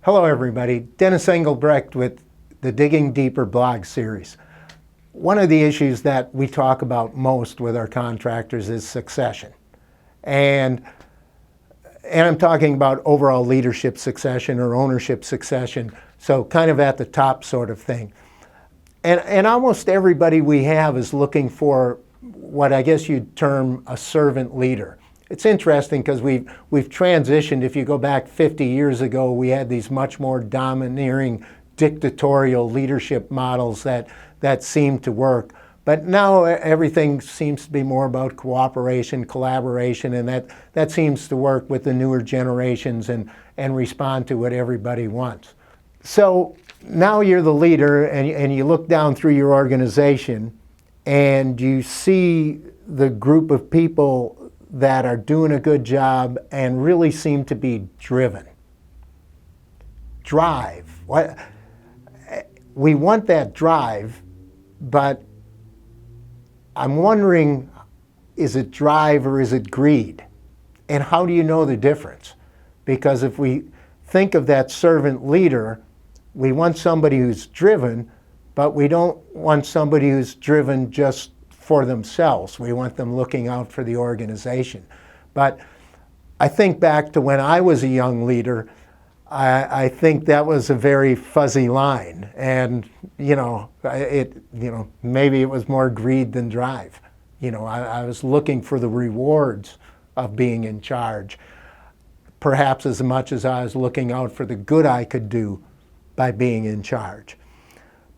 Hello everybody, Dennis Engelbrecht with the Digging Deeper blog series. One of the issues that we talk about most with our contractors is succession. And I'm talking about overall leadership succession or ownership succession, so kind of at the top sort of thing. And almost everybody we have is looking for what I guess you'd term a servant leader. It's interesting because we've transitioned. If you go back 50 years ago, we had these much more domineering dictatorial leadership models that seemed to work. But now everything seems to be more about cooperation, collaboration, and that seems to work with the newer generations and respond to what everybody wants. So now you're the leader and you look down through your organization and you see the group of people that are doing a good job and really seem to be driven. Drive. We want that drive, but I'm wondering, is it drive or is it greed? And how do you know the difference? Because if we think of that servant leader, we want somebody who's driven, but we don't want somebody who's driven just for themselves. We want them looking out for the organization. But I think back to when I was a young leader, I think that was a very fuzzy line. And, maybe it was more greed than drive. I was looking for the rewards of being in charge, perhaps as much as I was looking out for the good I could do by being in charge.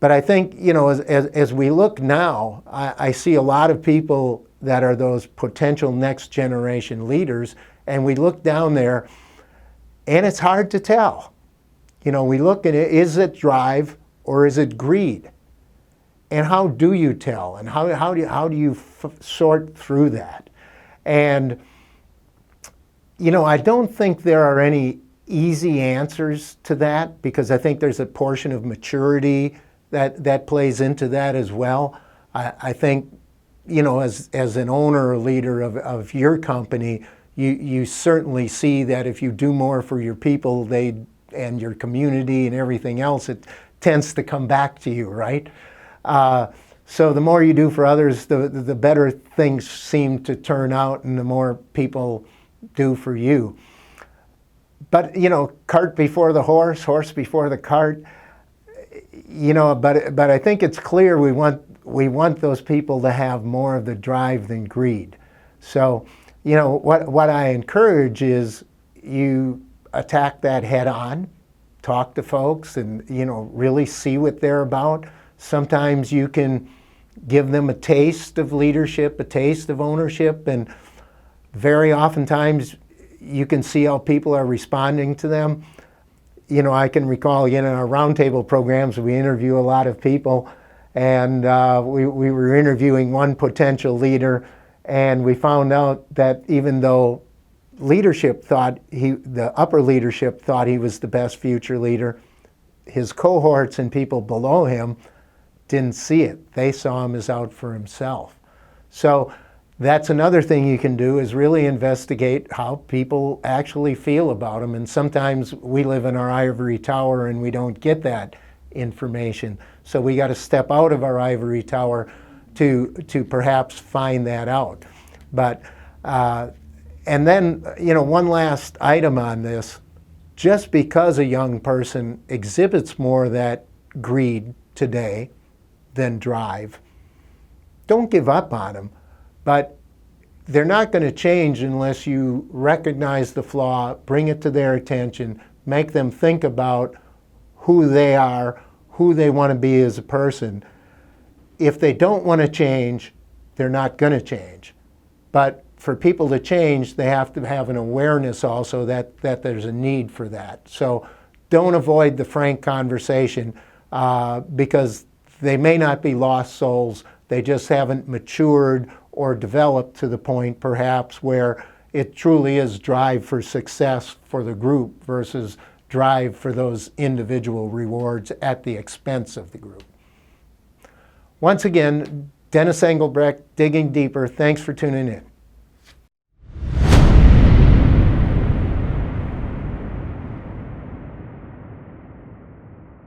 But I think, as we look now, I see a lot of people that are those potential next generation leaders, and we look down there, and it's hard to tell. We look at it, is it drive or is it greed? And how do you tell? And how do you sort through that? And, I don't think there are any easy answers to that, because I think there's a portion of maturity that plays into that as well. I think, as an owner or leader of your company, you certainly see that if you do more for your people, and your community and everything else, it tends to come back to you, right? So the more you do for others, the better things seem to turn out, and the more people do for you. But, cart before the horse, horse before the cart. But I think it's clear we want those people to have more of the drive than greed. So, what I encourage is you attack that head on, talk to folks, and really see what they're about. Sometimes you can give them a taste of leadership, a taste of ownership, and very oftentimes you can see how people are responding to them. I can recall, again, in our roundtable programs, we interview a lot of people, and we were interviewing one potential leader, and we found out that even though leadership thought the upper leadership thought he was the best future leader, his cohorts and people below him didn't see it. They saw him as out for himself. So that's another thing you can do, is really investigate how people actually feel about him. And sometimes we live in our ivory tower and we don't get that information. So we got to step out of our ivory tower to perhaps find that out. But, and then, one last item on this, just because a young person exhibits more of that greed today than drive, don't give up on them. But they're not going to change unless you recognize the flaw, bring it to their attention, make them think about who they are, who they want to be as a person. If they don't want to change, they're not going to change. But for people to change, they have to have an awareness also that there's a need for that. So don't avoid the frank conversation, because they may not be lost souls. They just haven't matured or developed to the point perhaps where it truly is drive for success for the group versus drive for those individual rewards at the expense of the group. Once again, Dennis Engelbrecht, Digging Deeper. Thanks for tuning in.